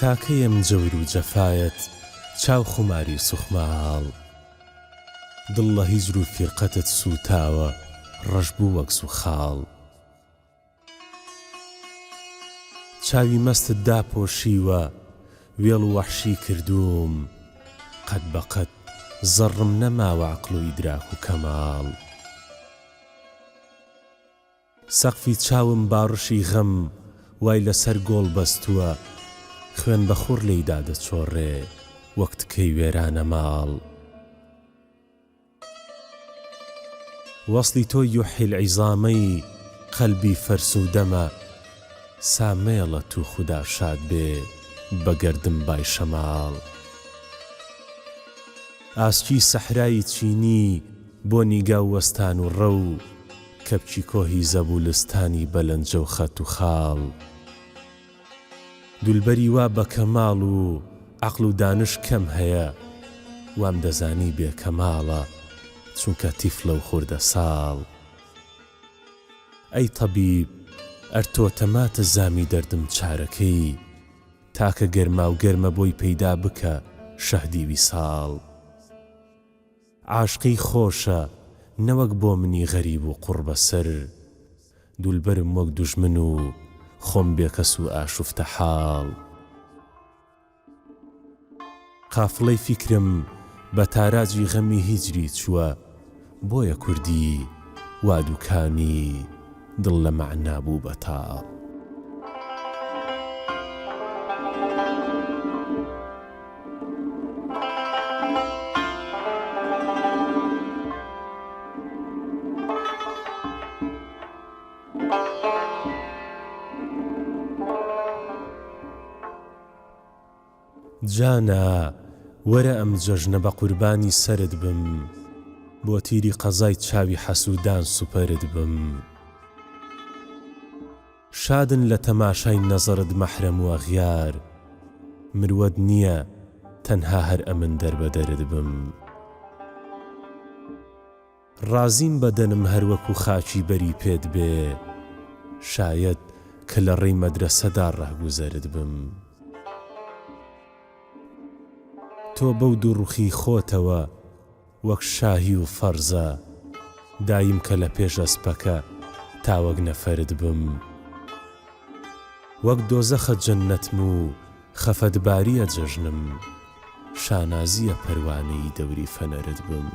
تاکەیم جەور و جەفایەت چاو خماری سوخماڵ دڵ لە هیجر و فیرقەتت سوتاوە ڕەش بوو وەک سوخاڵ چاوی مەستت داپۆشیوە وێڵ و وەحشی کردووم قەت بەقەت زەڕم نەماوە عەقڵ و ئیدراک و کەماڵ سەقفی چاوم باڕشی غەم وای لەسەر گۆڵ بەستووە خوێن بەخوڕ لێیدا دەچۆڕێ وەک تکەی وێرانە ماڵ وەصلی تۆ یوحی العیزامەی قەلبی فەرسوودەمە سامێڵە تو خودا شاد بێ بەگەردم بای شەماڵ ئاسکی سەحرای چینی بۆ نیگا و وەستان و ڕەو کەپچی کۆهی زەبولستانی بەلەنجە و خەت و خاڵ دولبەری وا بە کەماڵ و عەقڵ و دانش کەم هەیە وام دەزانی بێ کەماڵە چونکە تیفلە و خوردە ساڵ ئەی تەبیب ئەر تۆ تەماتە زامی دەردم چارەکەی تاکە گەرما و گەرمە بۆی پەیدا بکە شەهدی ویساڵ عاشقی خۆشە نەوەک بۆ منی غەریب و قوڕ بەسەر دولبەرم وەک دوژمن و خۆم بێکەس و ئاشوفتە حاڵ قافڵەی فیکرم بە تاراجی غەمی هیجری چووە بۆیە کوردی وا دووکانی دڵ لە مەعنا بوو بەتاڵ جانا وەرە ئەم جەژنە بە قوربانی سەرت بم بۆ تیری قەزای چاوی حەسوودان سوپەرت بم شادن لە تەماشای نەزەرت مەحرەم و ئەغیار مروەد نییە تەنها هەر ئەمن دەربەدەرت بم ڕازیم بەدەنم هەر وەکو خاچی بەری پێت بێ شاید کە لە ڕێی مەدرەسەدا ڕاگوزەرت بم تۆ بەو دوو ڕوخی خۆتەوە وەک شاهی و فەرزە دایم کە لە پێش ئەسپەکە تاوەک نەفەرت بم وەک دۆزەخە جەننەتم و خەفەتباریە جەژنم شانازیە پەروانەی دەوری فەنەرت بم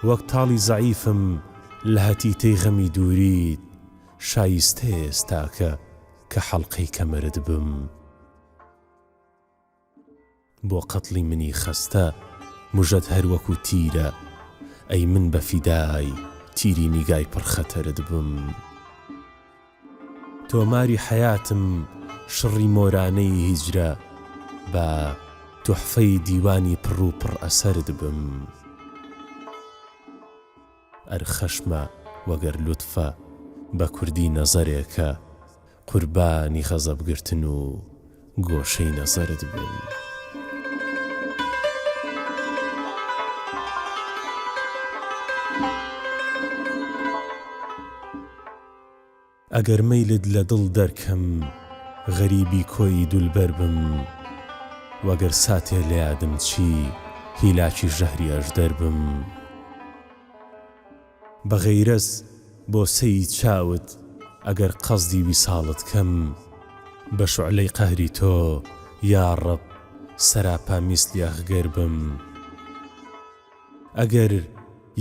وەک تاڵی زەعیفم لە هەتیتەی غەمی دووریت شایستەیە ئێستاکە کە حەڵقەی کەمەرت بم بۆ قەتڵی منی خەستە موژەت هەر وەکو تیرە ئەی من بە فیدای تیری نیگای پڕخەتەرت بم تۆماری حەیاتم شڕی مۆرانەی هیجرە بە توحفەی دیوانی پڕ و پڕ ئەسەرت بم ئەر خەشمە وەگەر لوتفە بە کوردی نەزەرێکە قوربانی غەزەبگرتن و گۆشەی نەزەرت بم ئەگەر مەیلت لە دڵ دەرکەم غەریبی کۆی دولبەر بم وەگەر ساتێ لە یادم چی هیلاکی ژەهری ئەژدەر بم بە غەیرەز بۆ سەی چاوت ئەگەر قەزدی ویساڵت کەم بە شوعلەی قەهری تۆ یا ڕەب سەراپا میسلی ئەخگەر بم ئەگەر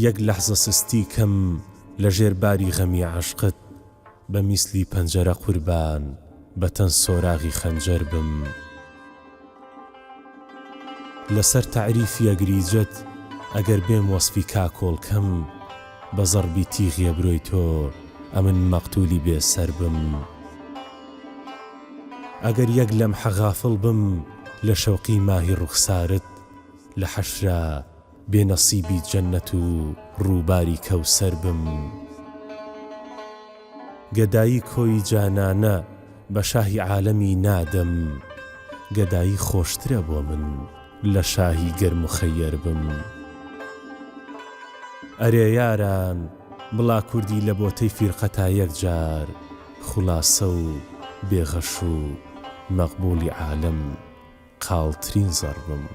یەک لەحزە سستی کەم لە ژێرباری غەمی عاشقت بە میسلی پەنجەرە قوربان بەتەن سۆراغی خەنجەر بم لەسەر تەعریفی ئەگریجەت ئەگەر بێم وەسفی کاکۆڵکەم بە زەڕبی تیغیە برۆی تۆ ئەمن مەقتولی بێسەر بم ئەگەر یەک لەم حەغافڵ بم لە شەوقی ماهی ڕوخسارت لە حەشرا بێنەسیبی جەننەت و ڕووباری کەوسەر بم گەدایی کۆی جانانە بە شاهی عالەمی نادەم گەدایی خۆشترە بۆ من لە شاهی گەرم و خەیەر بم ئەرێ یاران بڵا کوردی لە بۆتەی فیرقەتا یەکجار خوڵاسە و بێغەش و مەقبولی عالەم قاڵترین زەڕبم.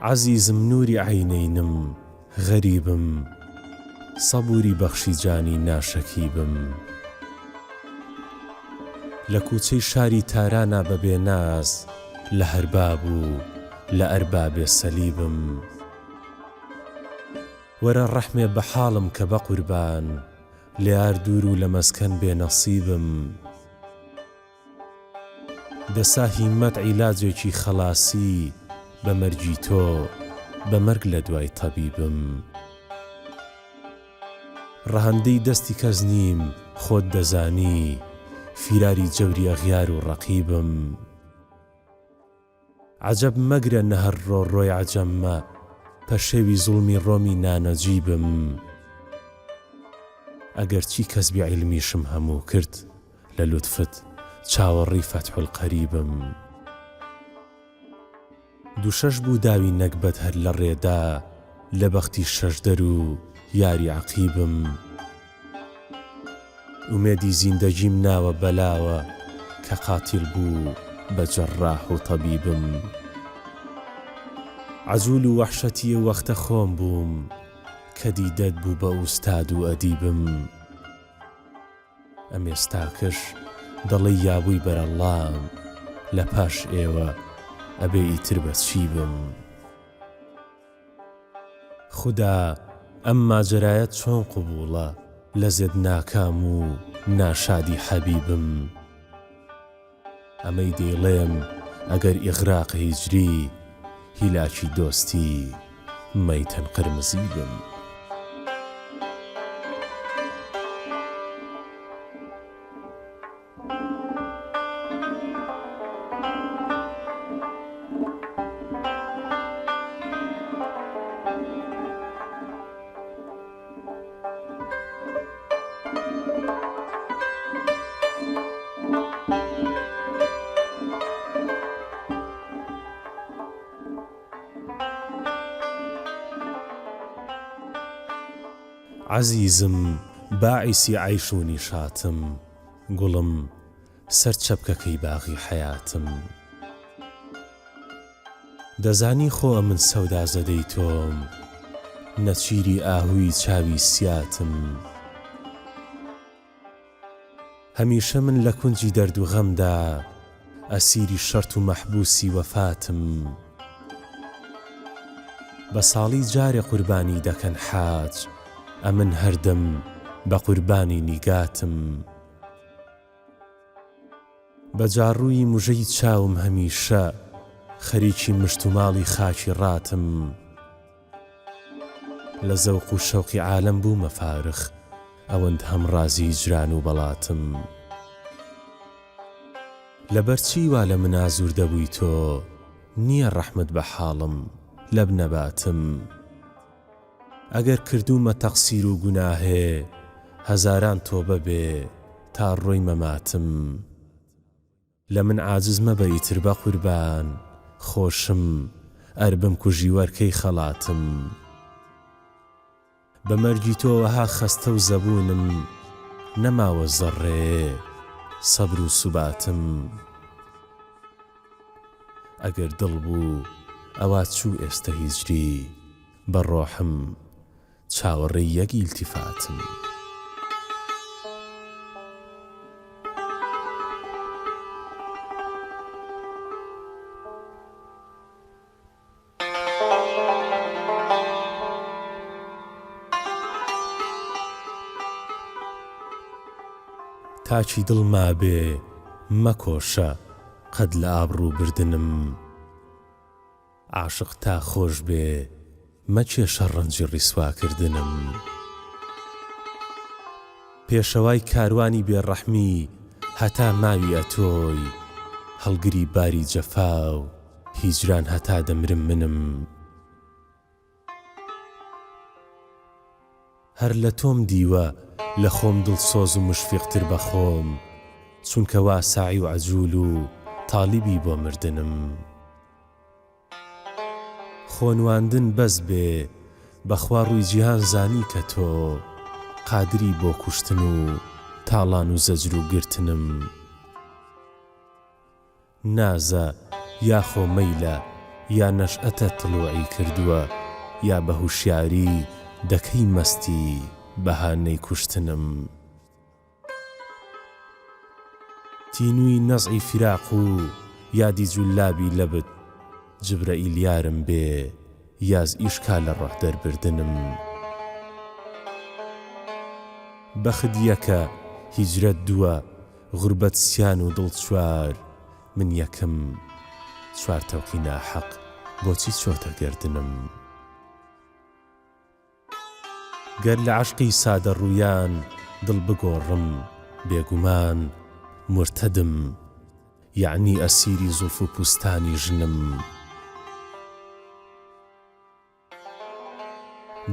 عەزیزم نووری عەینەینم غەریبم، سەبووری بەخشی جانی ناشەکیبم. لە کووچەی شاری تارانا بەبێ ناز، لە هەرباب و لە ئەربابێ سەلیبم. وەرە ڕەحمێ بە حاڵم کە بە قوربان، لە یار دوور و لە مەسکەن بێ نەسیبم. دەسا هیممەت عیلاجێکی خەلاسی، بە مەرجی تۆ بە مەرگ لە دوای تەبیبم. ڕەهەندەی دەستی کەس نیم خۆت دەزانی، فیراری جەوری ئەغیار و ڕەقیبم. عەجەب مەگرە نەهەر ڕۆڕۆی عەجەممە، پەشێوی زوڵمی ڕۆمی نانەجیبم. ئەگەر چی کەسبی عیلمیشم هەموو کرد، لە لوتفت چاوەڕی فەتحول قەریبم. دووشەش بوو داوی نەکبەت هەر لە ڕێدا، لە بەختی شەشدەر و یاری عەقیبم. ئومێدی زیندەگیم ناوە بەلاوە، کە قاتیل بوو بە جەڕاح و تەبیبم. عەجوول و وەحشەتی وەختە خۆم بووم، کە دیدەت بوو بە ئوستاد و ئەدیبم. ئەم ئێستاکەش دەڵێی یابووی بەرەڵام، لە پاش ئێوە ئەبێ ئیتر بە چی بم. خودا ئەم ماجەرایەت چۆن قبوڵە، لە زێد ناکام و ناشادی حەبیبم. ئەمەی دەیڵێم ئەگەر ئیغراق هیجری، هیلاکی دۆستی مەیتەن قرمزیبم. عەزیزم باعیسی عەیش و نیشاتم، گوڵم سەر چەپکەکەی باغی حەیاتم. دەزانی خۆ من سەودا زەدەی تۆم، نەچیری ئاهووی چاوی سیاتم. هەمیشە من لە کونجی دەرد و غەمدا، ئەسیری شەرت و مەحبوسی وەفاتم. بە ساڵی جارێ قوربانی دەکەن حاج، ئەمن هەردەم بە قوربانی نیگاتم. بە جاڕووی موژەی چاوم هەمیشە، خەریکی مشت و ماڵی خاکی ڕاتم. لە زەوق و شەوقی عالەم بوومە فارغ، ئەوەند هەم ڕازی جران و بەڵاتم. لەبەرچی وا لە من ئازوور دەبووی تۆ، نییە ڕەحمت بە حاڵم لە بنەباتم. ئەگەر کردومە تەقسیر و گوناهێ، هەزاران تۆبە بێ تا ڕۆی مەماتم. لە من عاجز مەبە ئیتر بە قوربان، خۆشم ئەربم کوژی وەرکەی خەڵاتم. بە مەرگی تۆوەها خەستە و زەبوونم، نەماوە زەڕێ سەبر و سوباتم. ئەگەر دڵ بوو ئەوا چوو ئێستا هیجری، بە ڕۆحم چاوەڕێی یەک ئیلتیفاتم. تاچی دڵ مابێ مەکۆشە قەد لە ئابڕوو بردنم. عاشق تا خۆش بێ مەکێشە ڕەنجی ڕیسواکردنم. پێشەوای کاروانی بێڕەحمی، هەتا ماوی ئەتۆی، هەڵگری باری جەفا و هیجران هەتا دەمرم منم. هەر لە تۆم دیوە لە خۆم دڵسۆز و مشفیقتر بە خۆم، چونکە وا ساعی و عەجوول و تاڵیبی بۆ مردنم. خۆنواندن بەس بێ بەخوا ڕووی جیهان زانی کە تۆ قادری بۆ کوشتن و تاڵان و زەجر و گرتنم. نازە یا خۆ مەیلە یا نەشئەتە تڵوعی کردووە، یا بە هوشیاری دەکەی مەستی بەهانەی کوشتنم. تینووی نەزعی فراق و یادی جولابی لەبت، جبرەئیل یارم بێ یاز ئیشکا لە ڕۆح دەربردنم. بەخت یەکە هیجرەت دووە غوربەت سیان و دڵ چوار، من یەکم چوار تەوقی ناحەق بۆچی چۆتە گردنم. گەر لە عەشقی سادە ڕوویان دڵ بگۆڕم، بێگومان مرتەدم، یعنی ئەسیری زوڵف و پوستانی ژنم.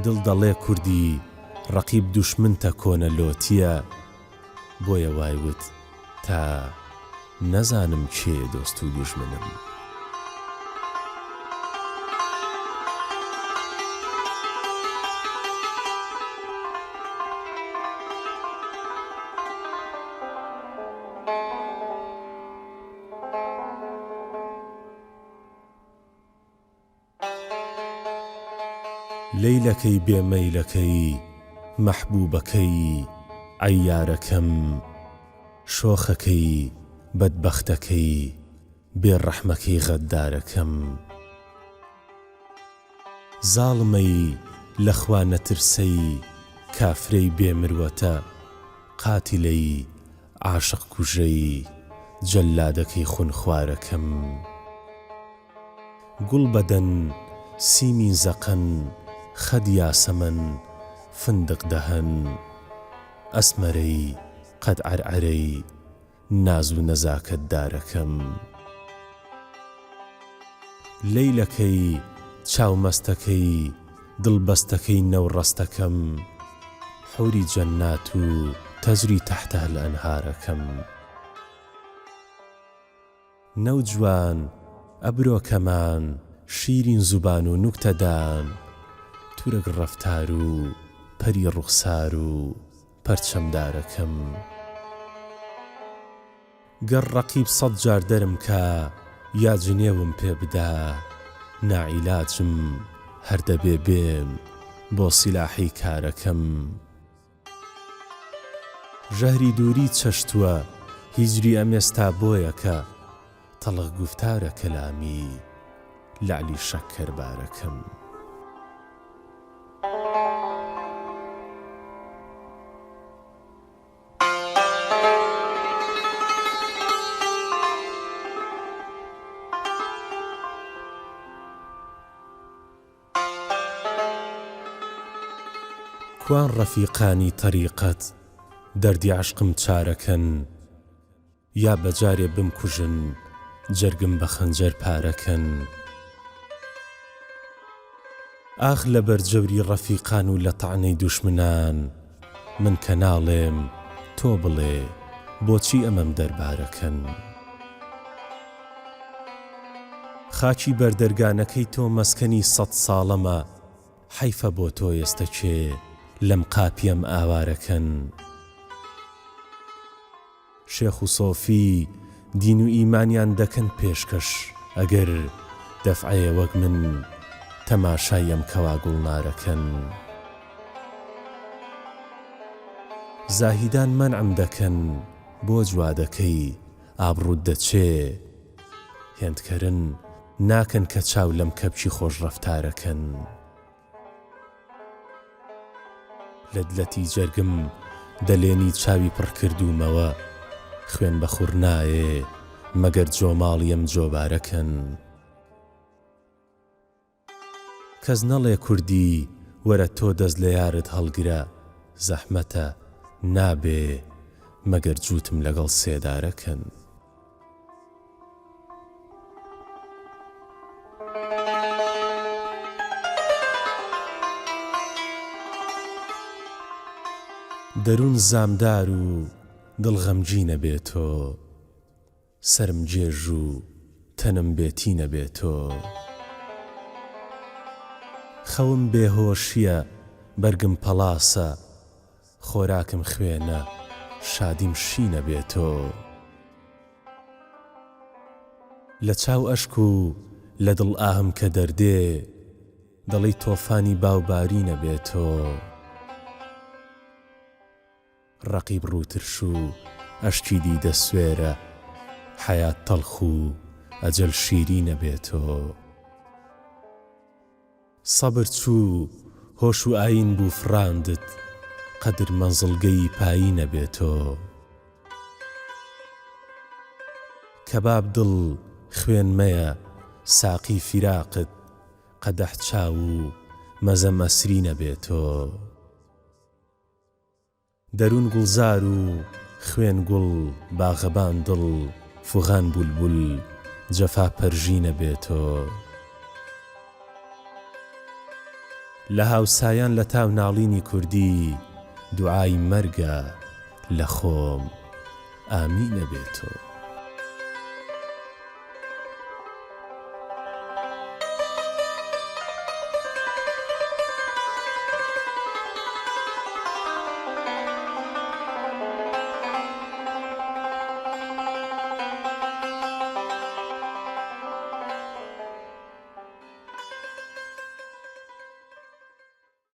دڵ دەڵێ کوردی ڕەقیب دوشمنتە کۆنە لۆتیە، بۆیە وایوت تا نەزانم کێ دۆست و دوژمنم. لەیلەکەی بێمەیلەکەی مەحبوبەکەی عەیارەکەم، شۆخەکەی بەدبەختەکەی بێڕەحمەکەی غەدارەکەم. زاڵمەی لەخوا نەترسەی کافرەی بێمروەتە، قاتیلەی عاشق کوژەی جەلادەکەی خونخوارەکەم. گوڵ بەدەن سیمی زەقەن خەد یاسەمەن فندق دەهەن، ئەسمەرەی قەد عەرعەرەی ناز و نەزاکەت دارەکەم. لەیلەکەی چاومەستەکەی دڵبەستەکەی نەوڕەستەکەم، حوری جەنات و تەجری تەحتەها الئەنهارەکەم. نەوجوان ئەبرۆ کەمان شیرین زوبان و نوکتەدان، تورک ڕەفتار و پەری ڕوخسار و پەرچەمدارەکەم. گەر ڕەقیب 100 جار دەرم کە یا جنێوم پێ بدا، ناعیلاجم هەر دەبێ بێم بۆ سیلاحی کارەکەم. ژەهری دووری چەشتووە هیجری ئەمێستا بۆیەکە، تەڵق گوفتارە کەلامی لەعلی شەکەربارەکەم. کوان ڕەفیقانی تەریقەت دەردی عەشقم چارەکەن، یا بەجارێ بمکوژن جەرگم بە خەنجەر پارەکەن. ئاخ لەبەر جەوری ڕەفیقان و لە تەعنەی دوشمنان، من کە ناڵێم تۆ بڵێ بۆچی ئەمەم دەربارەکەن. خاچی بەردەرگانەکەی تۆ مەسکەنی 100 ساڵەمە، حەیفە بۆ تۆ ئێستا کێ لەم قاپیەم ئاوارەکەن. شێخ و سۆفی دین و ئیمانیان دەکەن پێشکەش، ئەگەر دەفعەیە وەک من تەماشای ئەم کەوا گوڵنارەکەن. زاهیدان مەنعم دەکەن بۆ جوادەکەی ئابڕوود دەچێ، هێندکەرن ناکەن کە چاو لەم کەپچی خۆش ڕەفتارەکەن. لە دلەتی جەرگم دەلێنی چاوی پڕ کردومەوە، خوێن بە خوڕ نایێ مەگەر جۆماڵی ئەم جۆبارەکەن. کەس نەڵێ کوردی وەرە تۆ دەست لە یارت هەڵگرە، زەحمەتە نابێ مەگەر جووتم لەگەڵ سێدارەکەن. دەروون زامدار و دڵ غەمگینە بێتۆ سرم جێژ و تەنم بێتینە بێتۆ خەوم بێهۆشیە بەرگم پەلاسە خۆراکم خوێنە شادیم شینە بێتۆ لە چاو ئەشک و لە دڵ ئاهم کە دەردێ دڵی تۆفانی باوبارینە بێتۆ ڕەقیب ڕووترش و ئەشکی دیدە سوێرە حەیات تەڵخ و ئەجەل شیرینە بێتۆ سەبر چوو هۆش و ئاین بوو فڕاندت قەدر مەنزڵگەی پایینە بێتۆ کەباب دڵ خوێن مەیە ساقی فیراقت قەدەح چاو و مەزە مەسرینە بێتۆ دەروون گوڵزار و خوێن گوڵ باغەبان دڵ فوغان بولبول جەفا پەرژینە بێتۆ لە هاوسایان لە تاو ناڵینی کوردی دوعای مەرگە لە خۆم ئامینە بێتۆ